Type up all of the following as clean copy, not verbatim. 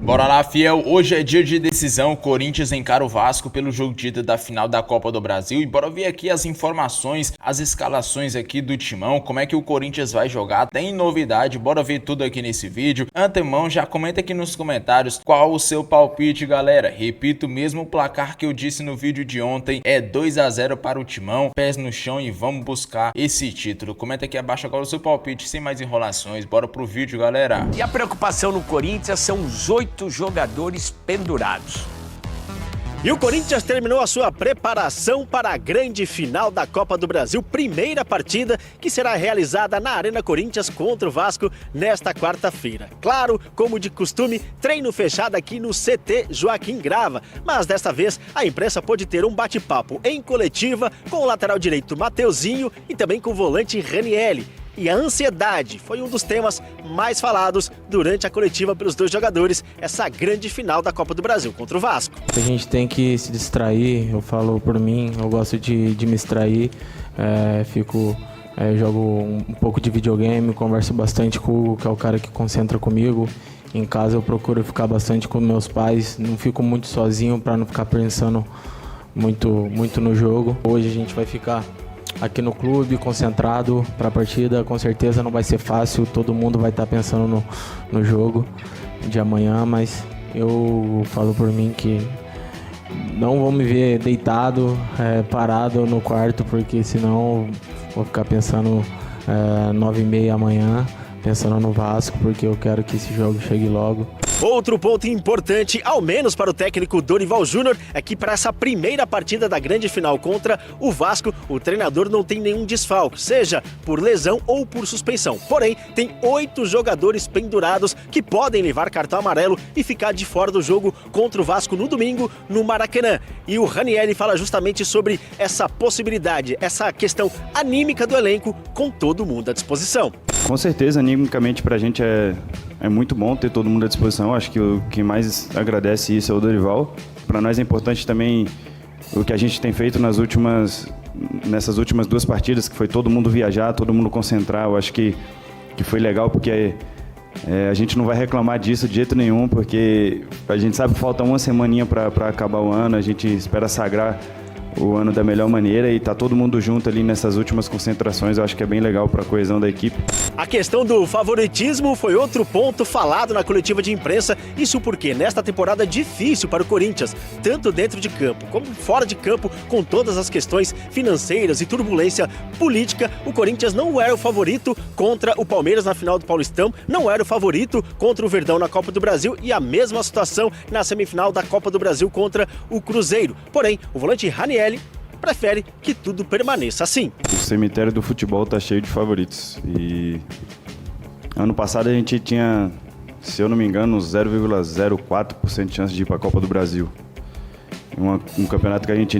Bora lá, fiel. Hoje é dia de decisão. Corinthians encara o Vasco pelo jogo de ida da final da Copa do Brasil. E bora ver aqui as informações, as escalações aqui do timão, como é que o Corinthians vai jogar. Tem novidade, bora ver tudo aqui nesse vídeo. Antemão, já comenta aqui nos comentários qual o seu palpite, galera. Repito, mesmo o placar que eu disse no vídeo de ontem, é 2-0 para o timão. Pés no chão e vamos buscar esse título. Comenta aqui abaixo agora o seu palpite, sem mais enrolações. Bora pro vídeo, galera. E a preocupação no Corinthians são os 8 jogadores pendurados. E o Corinthians terminou a sua preparação para a grande final da Copa do Brasil, primeira partida que será realizada na Arena Corinthians contra o Vasco nesta quarta-feira. Claro, como de costume, treino fechado aqui no CT Joaquim Grava, mas desta vez a imprensa pôde ter um bate-papo em coletiva com o lateral direito Mateuzinho e também com o volante Ranielli. E a ansiedade foi um dos temas mais falados durante a coletiva pelos dois jogadores, essa grande final da Copa do Brasil contra o Vasco. A gente tem que se distrair, eu falo por mim, eu gosto de me distrair, jogo um pouco de videogame, converso bastante com o Hugo, que é o cara que concentra comigo. Em casa eu procuro ficar bastante com meus pais, não fico muito sozinho para não ficar pensando muito no jogo. Hoje a gente vai ficar aqui no clube, concentrado para a partida. Com certeza não vai ser fácil, todo mundo vai estar pensando no jogo de amanhã, mas eu falo por mim que não vou me ver deitado, parado no quarto, porque senão vou ficar pensando 9h30 amanhã, pensando no Vasco, porque eu quero que esse jogo chegue logo. Outro ponto importante, ao menos para o técnico Dorival Júnior, é que para essa primeira partida da grande final contra o Vasco, o treinador não tem nenhum desfalque, seja por lesão ou por suspensão. Porém, tem 8 jogadores pendurados que podem levar cartão amarelo e ficar de fora do jogo contra o Vasco no domingo, no Maracanã. E o Ranielli fala justamente sobre essa possibilidade, essa questão anímica do elenco, com todo mundo à disposição. Com certeza, animicamente pra gente é muito bom ter todo mundo à disposição. Acho que o que mais agradece isso é o Dorival. Para nós é importante também o que a gente tem feito nessas últimas 2 partidas, que foi todo mundo viajar, todo mundo concentrar. Eu acho que foi legal, porque a gente não vai reclamar disso de jeito nenhum, porque a gente sabe que falta uma semaninha para acabar o ano, a gente espera sagrar o ano da melhor maneira e tá todo mundo junto ali nessas últimas concentrações. Eu acho que é bem legal para a coesão da equipe. A questão do favoritismo foi outro ponto falado na coletiva de imprensa, isso porque nesta temporada difícil para o Corinthians, tanto dentro de campo como fora de campo, com todas as questões financeiras e turbulência política, o Corinthians não era o favorito contra o Palmeiras na final do Paulistão, não era o favorito contra o Verdão na Copa do Brasil e a mesma situação na semifinal da Copa do Brasil contra o Cruzeiro. Porém, o volante Ranielli prefere que tudo permaneça assim. O cemitério do futebol tá cheio de favoritos e ano passado a gente tinha, se eu não me engano, 0,04% de chance de ir para a Copa do Brasil. Um campeonato que a gente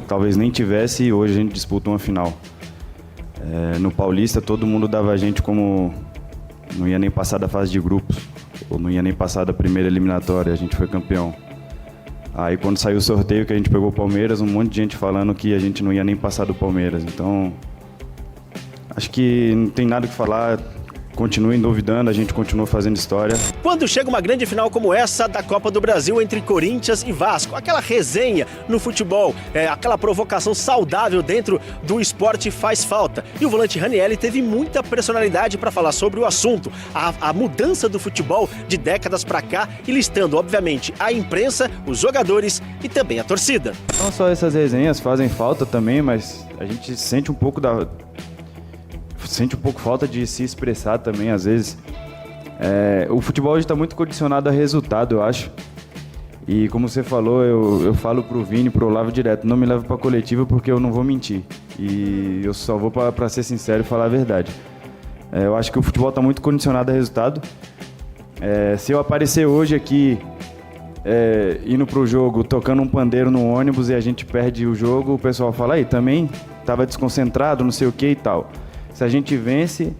talvez nem tivesse, e hoje a gente disputa uma final. No Paulista todo mundo dava a gente como não ia nem passar da fase de grupos, ou não ia nem passar da primeira eliminatória, a gente foi campeão. Aí quando saiu o sorteio que a gente pegou o Palmeiras, um monte de gente falando que a gente não ia nem passar do Palmeiras. Então, acho que não tem nada o que falar. Continuem duvidando, a gente continua fazendo história. Quando chega uma grande final como essa da Copa do Brasil entre Corinthians e Vasco, aquela resenha no futebol, aquela provocação saudável dentro do esporte faz falta. E o volante Ranielli teve muita personalidade para falar sobre o assunto, a mudança do futebol de décadas para cá, e listando, obviamente, a imprensa, os jogadores e também a torcida. Não só essas resenhas fazem falta também, mas a gente sente um pouco falta de se expressar também, às vezes. O futebol hoje está muito condicionado a resultado, eu acho. E como você falou, eu falo pro Vini, pro Olavo direto, não me leva pra coletiva porque eu não vou mentir. E eu só vou para ser sincero e falar a verdade. Eu acho que o futebol está muito condicionado a resultado. Se eu aparecer hoje aqui, indo pro jogo, tocando um pandeiro no ônibus e a gente perde o jogo, o pessoal fala, aí também estava desconcentrado, não sei o que e tal. Se a gente vence,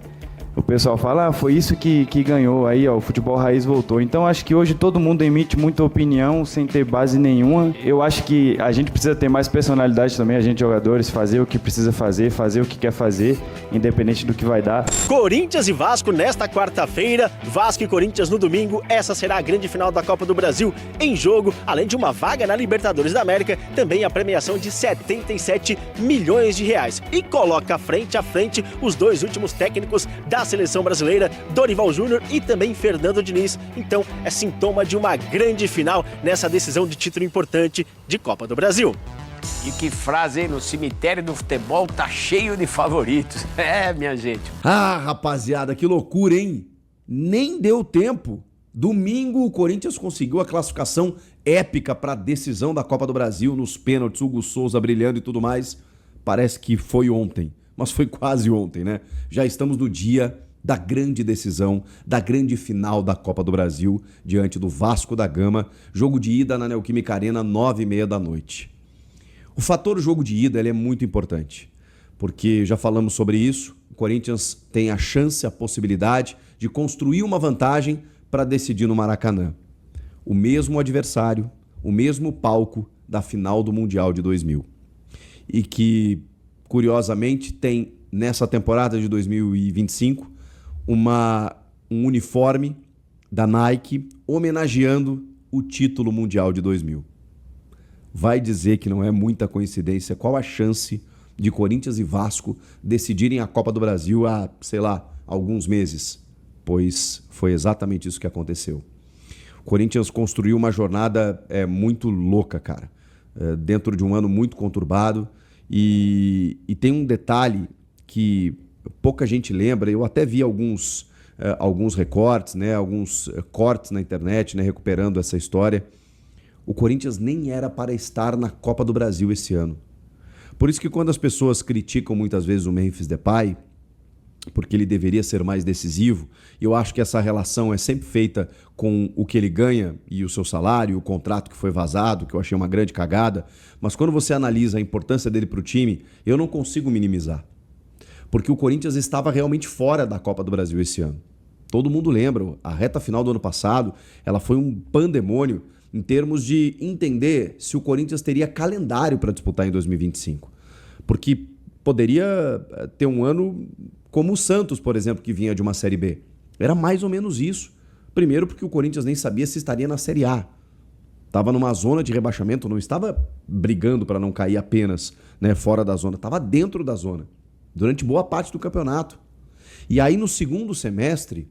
o pessoal fala, foi isso que ganhou, aí ó, o futebol raiz voltou. Então acho que hoje todo mundo emite muita opinião sem ter base nenhuma. Eu acho que a gente precisa ter mais personalidade também, a gente jogadores, fazer o que precisa fazer o que quer fazer, independente do que vai dar. Corinthians e Vasco nesta quarta-feira, Vasco e Corinthians no domingo, essa será a grande final da Copa do Brasil. Em jogo, além de uma vaga na Libertadores da América, também a premiação de 77 milhões de reais. E coloca frente a frente os dois últimos técnicos da seleção brasileira, Dorival Júnior e também Fernando Diniz. Então é sintoma de uma grande final nessa decisão de título importante de Copa do Brasil. E que frase, hein? No cemitério do futebol tá cheio de favoritos. É, minha gente. Ah, rapaziada, que loucura, hein? Nem deu tempo. Domingo o Corinthians conseguiu a classificação épica para a decisão da Copa do Brasil, nos pênaltis, Hugo Souza brilhando e tudo mais. Parece que foi ontem, mas foi quase ontem, né? Já estamos no dia da grande decisão, da grande final da Copa do Brasil, diante do Vasco da Gama. Jogo de ida na Neoquímica Arena, 9h30 da noite. O fator jogo de ida ele é muito importante, porque já falamos sobre isso. O Corinthians tem a chance, a possibilidade de construir uma vantagem para decidir no Maracanã. O mesmo adversário, o mesmo palco da final do Mundial de 2000. E que, curiosamente, tem nessa temporada de 2025 um uniforme da Nike homenageando o título mundial de 2000. Vai dizer que não é muita coincidência. Qual a chance de Corinthians e Vasco decidirem a Copa do Brasil há, sei lá, alguns meses? Pois foi exatamente isso que aconteceu. O Corinthians construiu uma jornada muito louca, cara. Dentro de um ano muito conturbado. E tem um detalhe que pouca gente lembra. Eu até vi alguns recortes, né, alguns cortes na internet, né, recuperando essa história. O Corinthians nem era para estar na Copa do Brasil esse ano. Por isso que quando as pessoas criticam muitas vezes o Memphis Depay, porque ele deveria ser mais decisivo, e eu acho que essa relação é sempre feita com o que ele ganha e o seu salário, o contrato que foi vazado, que eu achei uma grande cagada, mas quando você analisa a importância dele para o time, eu não consigo minimizar. Porque o Corinthians estava realmente fora da Copa do Brasil esse ano. Todo mundo lembra, a reta final do ano passado, ela foi um pandemônio em termos de entender se o Corinthians teria calendário para disputar em 2025. Porque poderia ter um ano como o Santos, por exemplo, que vinha de uma Série B. Era mais ou menos isso. Primeiro porque o Corinthians nem sabia se estaria na Série A. Estava numa zona de rebaixamento, não estava brigando para não cair apenas, né, fora da zona, estava dentro da zona, durante boa parte do campeonato. E aí no segundo semestre,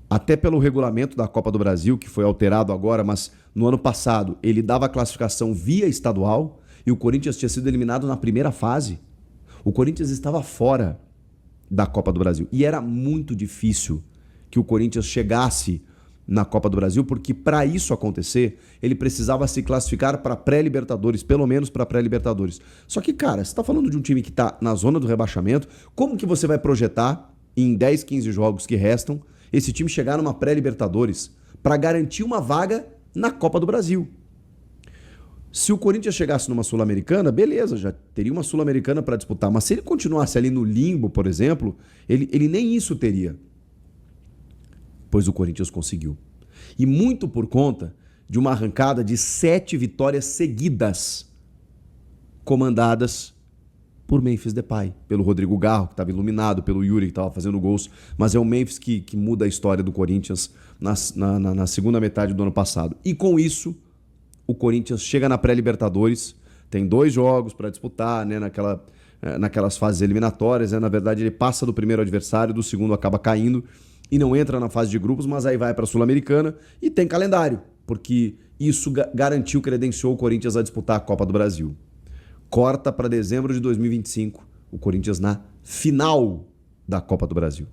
até pelo regulamento da Copa do Brasil, que foi alterado agora, mas no ano passado ele dava a classificação via estadual e o Corinthians tinha sido eliminado na primeira fase. O Corinthians estava fora da Copa do Brasil e era muito difícil que o Corinthians chegasse na Copa do Brasil, porque para isso acontecer, ele precisava se classificar para pré-Libertadores, pelo menos para pré-Libertadores. Só que, cara, você está falando de um time que está na zona do rebaixamento, como que você vai projetar em 10, 15 jogos que restam esse time chegar numa pré-Libertadores para garantir uma vaga na Copa do Brasil? Se o Corinthians chegasse numa Sul-Americana, beleza, já teria uma Sul-Americana para disputar. Mas se ele continuasse ali no limbo, por exemplo, ele nem isso teria. Pois o Corinthians conseguiu. E muito por conta de uma arrancada de 7 vitórias seguidas, comandadas por Memphis Depay, pelo Rodrigo Garro, que estava iluminado, pelo Yuri, que estava fazendo gols. Mas é o Memphis que muda a história do Corinthians na segunda metade do ano passado. E com isso, o Corinthians chega na pré-Libertadores, tem 2 jogos para disputar, né, naquelas fases eliminatórias. Né, na verdade, ele passa do primeiro adversário, do segundo acaba caindo e não entra na fase de grupos, mas aí vai para a Sul-Americana e tem calendário, porque isso garantiu, credenciou o Corinthians a disputar a Copa do Brasil. Corta para dezembro de 2025, o Corinthians na final da Copa do Brasil.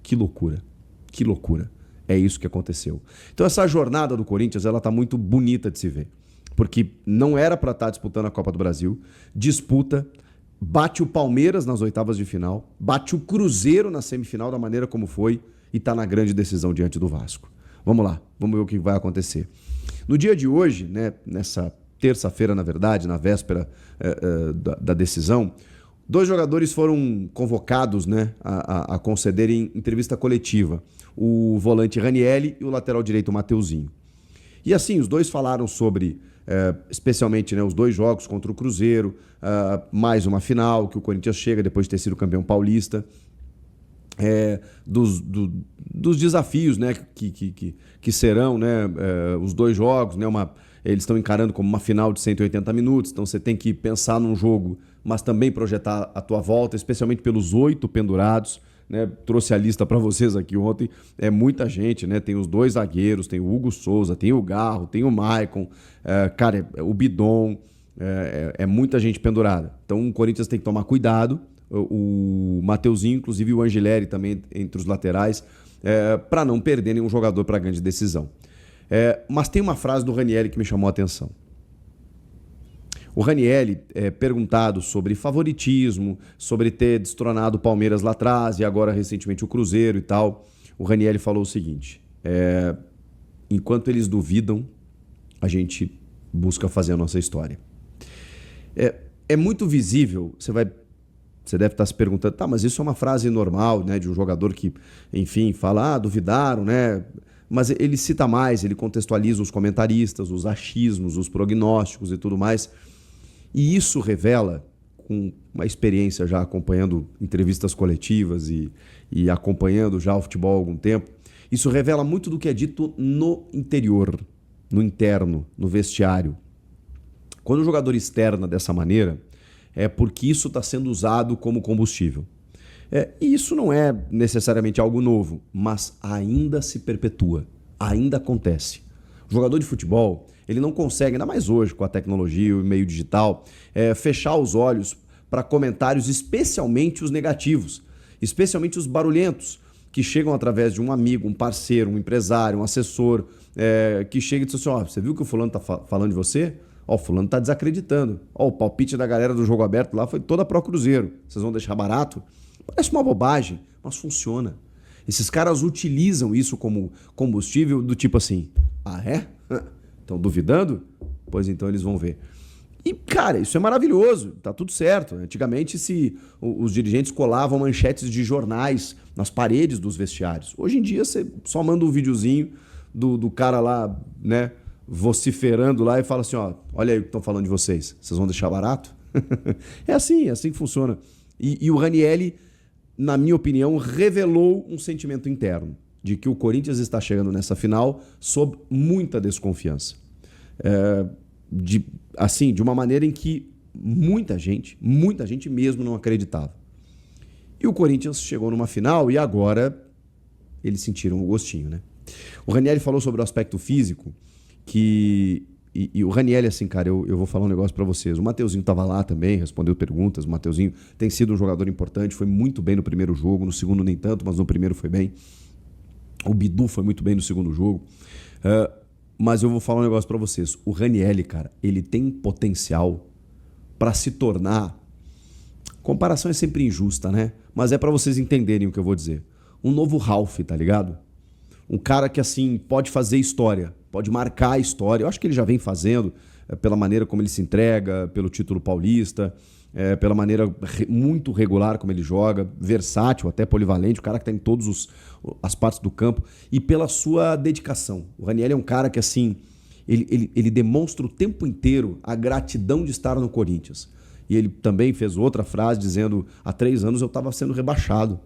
Que loucura, que loucura. É isso que aconteceu. Então essa jornada do Corinthians, ela tá muito bonita de se ver. Porque não era para estar disputando a Copa do Brasil, disputa, bate o Palmeiras nas oitavas de final, bate o Cruzeiro na semifinal da maneira como foi e tá na grande decisão diante do Vasco. Vamos lá, vamos ver o que vai acontecer. No dia de hoje, né, nessa terça-feira, na verdade, na véspera da decisão, 2 jogadores foram convocados, né, a concederem entrevista coletiva. O volante Ranielli e o lateral direito Mateuzinho. E assim, os dois falaram sobre, especialmente, né, os 2 jogos contra o Cruzeiro, mais uma final, que o Corinthians chega depois de ter sido campeão paulista, dos desafios, né, que serão, né, os 2 jogos, né, eles estão encarando como uma final de 180 minutos, então você tem que pensar num jogo, mas também projetar a tua volta, especialmente pelos 8 pendurados, né? Trouxe a lista para vocês aqui ontem, é muita gente, né? Tem os 2 zagueiros, tem o Hugo Souza, tem o Garro, tem o Maicon, o Bidon, é muita gente pendurada. Então o Corinthians tem que tomar cuidado, o Mateuzinho, inclusive o Angileri também entre os laterais, para não perder nenhum jogador para grande decisão. Mas tem uma frase do Ranielli que me chamou a atenção. O Ranielli, perguntado sobre favoritismo, sobre ter destronado o Palmeiras lá atrás e agora recentemente o Cruzeiro e tal, o Ranielli falou o seguinte: enquanto eles duvidam, a gente busca fazer a nossa história. É muito visível, você deve estar se perguntando, tá, mas isso é uma frase normal, né, de um jogador que, enfim, fala, duvidaram, né? Mas ele cita mais, ele contextualiza os comentaristas, os achismos, os prognósticos e tudo mais. E isso revela, com uma experiência já acompanhando entrevistas coletivas e acompanhando já o futebol há algum tempo, isso revela muito do que é dito no interior, no interno, no vestiário. Quando o jogador externa dessa maneira, é porque isso está sendo usado como combustível. E isso não é necessariamente algo novo, mas ainda se perpetua, ainda acontece. O jogador de futebol, ele não consegue, ainda mais hoje com a tecnologia e o meio digital, fechar os olhos para comentários, especialmente os negativos, especialmente os barulhentos, que chegam através de um amigo, um parceiro, um empresário, um assessor, que chega e diz assim, você viu que o fulano está falando de você? O fulano está desacreditando. O palpite da galera do Jogo Aberto lá foi toda pró Cruzeiro. Vocês vão deixar barato? Parece uma bobagem, mas funciona. Esses caras utilizam isso como combustível do tipo assim, estão duvidando? Pois então eles vão ver. E, cara, isso é maravilhoso, tá tudo certo. Antigamente, os dirigentes colavam manchetes de jornais nas paredes dos vestiários. Hoje em dia, você só manda um videozinho do cara lá, né, vociferando lá e fala assim, olha aí o que estão falando de vocês. Vocês vão deixar barato? É assim que funciona. E o Ranielli, na minha opinião, revelou um sentimento interno de que o Corinthians está chegando nessa final sob muita desconfiança. De uma maneira em que muita gente mesmo não acreditava. E o Corinthians chegou numa final e agora eles sentiram o gostinho, né? O Ranielli falou sobre o aspecto físico, e o Ranielli, assim, cara, eu vou falar um negócio pra vocês. O Mateuzinho tava lá também, respondeu perguntas. O Mateuzinho tem sido um jogador importante, foi muito bem no primeiro jogo, no segundo nem tanto, mas no primeiro foi bem. O Bidu foi muito bem no segundo jogo. Mas eu vou falar um negócio pra vocês. O Ranielli, cara, ele tem potencial pra se tornar... Comparação é sempre injusta, né? Mas é pra vocês entenderem o que eu vou dizer. Um novo Ralf, tá ligado? Um cara que, assim, pode fazer história, pode marcar a história. Eu acho que ele já vem fazendo, pela maneira como ele se entrega, pelo título paulista, pela maneira muito regular como ele joga, versátil, até polivalente, o cara que está em todas as partes do campo, e pela sua dedicação. O Ranielli é um cara que, assim, ele demonstra o tempo inteiro a gratidão de estar no Corinthians. E ele também fez outra frase dizendo, há 3 anos eu estava sendo rebaixado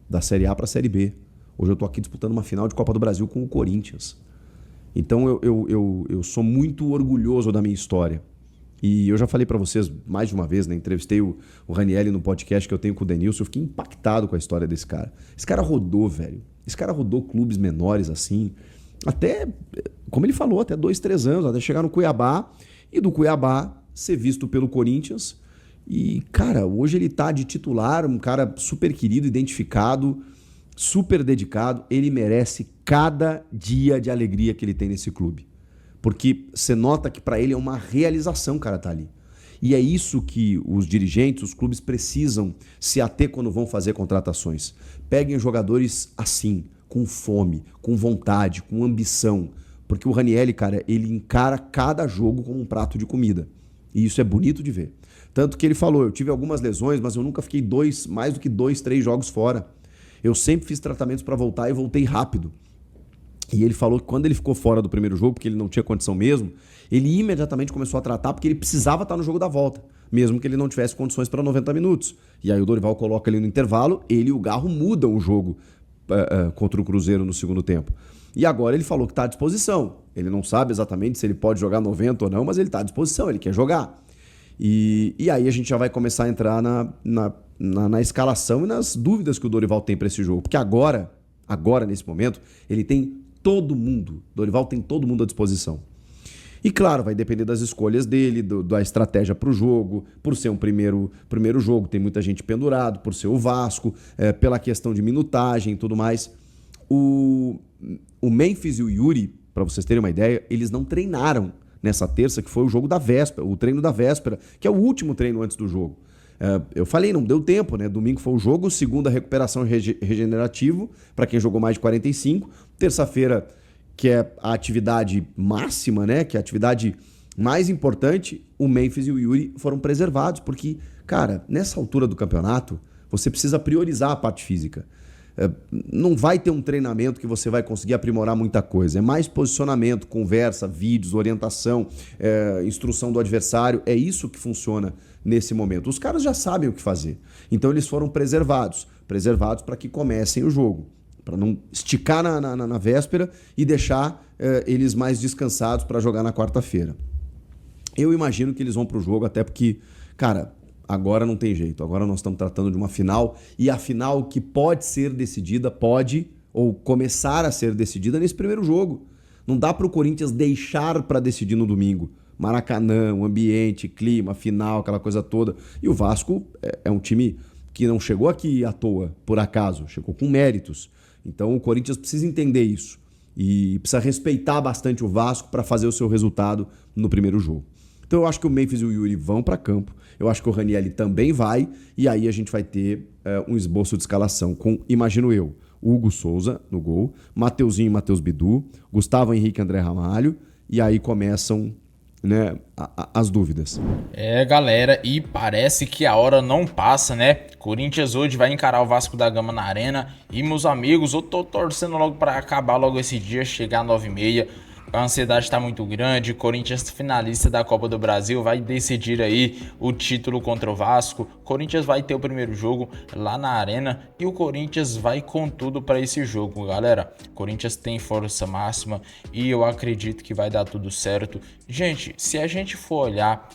da Série A para a Série B. Hoje eu estou aqui disputando uma final de Copa do Brasil com o Corinthians. Então eu sou muito orgulhoso da minha história. E eu já falei para vocês mais de uma vez, né? Entrevistei o Ranielli no podcast que eu tenho com o Denilson. Eu fiquei impactado com a história desse cara. Esse cara rodou, velho. Esse cara rodou clubes menores assim. Até, como ele falou, até 2, 3 anos. Até chegar no Cuiabá. E do Cuiabá ser visto pelo Corinthians. E, cara, hoje ele tá de titular. Um cara super querido, identificado, super dedicado. Ele merece cada dia de alegria que ele tem nesse clube. Porque você nota que para ele é uma realização, cara, tá ali. E é isso que os dirigentes, os clubes precisam se ater quando vão fazer contratações. Peguem jogadores assim, com fome, com vontade, com ambição. Porque o Ranielli, cara, ele encara cada jogo como um prato de comida. E isso é bonito de ver. Tanto que ele falou, eu tive algumas lesões, mas eu nunca fiquei mais do que 2, 3 jogos fora. Eu sempre fiz tratamentos para voltar e voltei rápido. E ele falou que quando ele ficou fora do primeiro jogo, porque ele não tinha condição mesmo, ele imediatamente começou a tratar porque ele precisava estar no jogo da volta, mesmo que ele não tivesse condições para 90 minutos. E aí o Dorival coloca ele no intervalo, ele e o Garro mudam o jogo contra o Cruzeiro no segundo tempo. E agora ele falou que está à disposição. Ele não sabe exatamente se ele pode jogar 90 ou não, mas ele está à disposição, ele quer jogar. E aí a gente já vai começar a entrar na escalação e nas dúvidas que o Dorival tem para esse jogo. Porque agora, nesse momento, ele tem todo mundo. Dorival tem todo mundo à disposição. E claro, vai depender das escolhas dele, da estratégia para o jogo, por ser um primeiro jogo, tem muita gente pendurado, por ser o Vasco, pela questão de minutagem e tudo mais. O Memphis e o Yuri, para vocês terem uma ideia, eles não treinaram nessa terça, que foi o jogo da véspera, o treino da véspera, que é o último treino antes do jogo. Eu falei, não deu tempo, né? Domingo foi o jogo, segunda recuperação regenerativo, para quem jogou mais de 45, terça-feira, que é a atividade máxima, né? Que é a atividade mais importante, o Memphis e o Yuri foram preservados, porque, cara, nessa altura do campeonato, você precisa priorizar a parte física. Não vai ter um treinamento que você vai conseguir aprimorar muita coisa. É mais posicionamento, conversa, vídeos, orientação, instrução do adversário. É isso que funciona nesse momento. Os caras já sabem o que fazer. Então eles foram preservados para que comecem o jogo. Para não esticar na véspera e deixar eles mais descansados para jogar na quarta-feira. Eu imagino que eles vão para o jogo, até porque, cara, agora não tem jeito. Agora nós estamos tratando de uma final, e a final que pode ser decidida, ou começar a ser decidida nesse primeiro jogo. Não dá para o Corinthians deixar para decidir no domingo. Maracanã, o ambiente, clima, final, aquela coisa toda. E o Vasco é um time que não chegou aqui à toa, por acaso. Chegou com méritos. Então o Corinthians precisa entender isso. E precisa respeitar bastante o Vasco para fazer o seu resultado no primeiro jogo. Então eu acho que o Memphis e o Yuri vão para campo. Eu acho que o Ranieri também vai. E aí a gente vai ter um esboço de escalação com, imagino eu, Hugo Souza no gol, Mateuzinho e Matheus Bidu, Gustavo Henrique e André Ramalho. E aí começam, né, as dúvidas. Galera, e parece que a hora não passa, né? Corinthians hoje vai encarar o Vasco da Gama na Arena. E, meus amigos, eu tô torcendo logo para acabar logo esse dia, chegar às 9h30. A ansiedade está muito grande. Corinthians, finalista da Copa do Brasil, vai decidir aí o título contra o Vasco. Corinthians vai ter o primeiro jogo lá na Arena e o Corinthians vai com tudo para esse jogo, galera. Corinthians tem força máxima e eu acredito que vai dar tudo certo. Gente, se a gente for olhar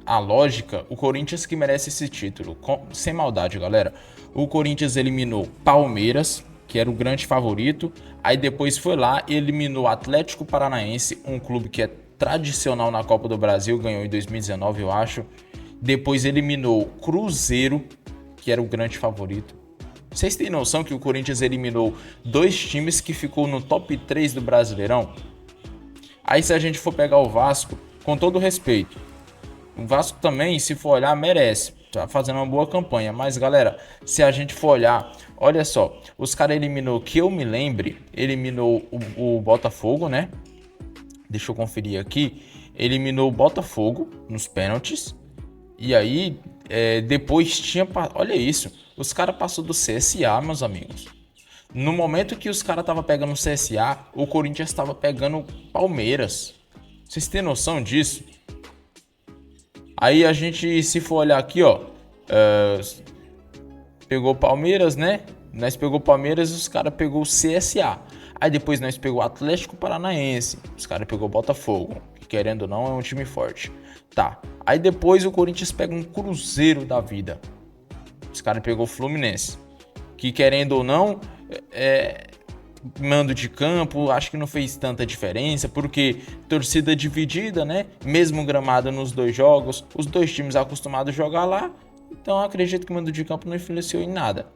a lógica, o Corinthians que merece esse título, sem maldade, galera. O Corinthians eliminou Palmeiras, que era o grande favorito, aí depois foi lá e eliminou o Atlético Paranaense, um clube que é tradicional na Copa do Brasil, ganhou em 2019, eu acho. Depois eliminou o Cruzeiro, que era o grande favorito. Vocês têm noção que o Corinthians eliminou 2 times que ficou no top 3 do Brasileirão? Aí se a gente for pegar o Vasco, com todo respeito, o Vasco também, se for olhar, merece. Tá fazendo uma boa campanha. Mas, galera, se a gente for olhar, olha só, os caras eliminou, que eu me lembre, eliminou o Botafogo, né? Deixa eu conferir aqui. Eliminou o Botafogo nos pênaltis. E aí, depois tinha... Olha isso, os caras passaram do CSA, meus amigos. No momento que os caras estavam pegando o CSA, o Corinthians estava pegando o Palmeiras. Vocês têm noção disso? Aí a gente, se for olhar aqui, ó, pegou o Palmeiras, né? Nós pegou o Palmeiras e os caras pegou o CSA. Aí depois nós pegou o Atlético Paranaense, os caras pegou o Botafogo, que querendo ou não é um time forte. Tá, aí depois o Corinthians pega um Cruzeiro da vida. Os caras pegou o Fluminense, que querendo ou não, mando de campo, acho que não fez tanta diferença, porque torcida dividida, né? Mesmo gramado nos 2 jogos, os 2 times acostumados a jogar lá, então acredito que o mando de campo não influenciou em nada.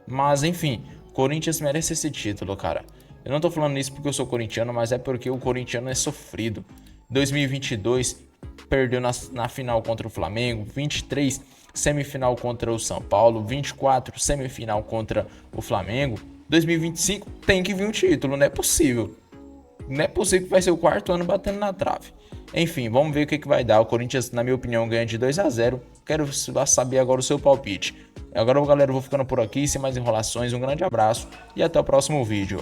Mas enfim, Corinthians merece esse título, cara. Eu não tô falando isso porque eu sou corintiano, mas é porque o corintiano é sofrido. 2022 perdeu na final contra o Flamengo, 23 semifinal contra o São Paulo, 24 semifinal contra o Flamengo. 2025 tem que vir um título, não é possível. não é possível que vai ser o quarto ano batendo na trave. Enfim, vamos ver o que vai dar. O Corinthians, na minha opinião, ganha de 2-0. Quero saber agora o seu palpite. Agora, galera, eu vou ficando por aqui, sem mais enrolações. Um grande abraço e até o próximo vídeo.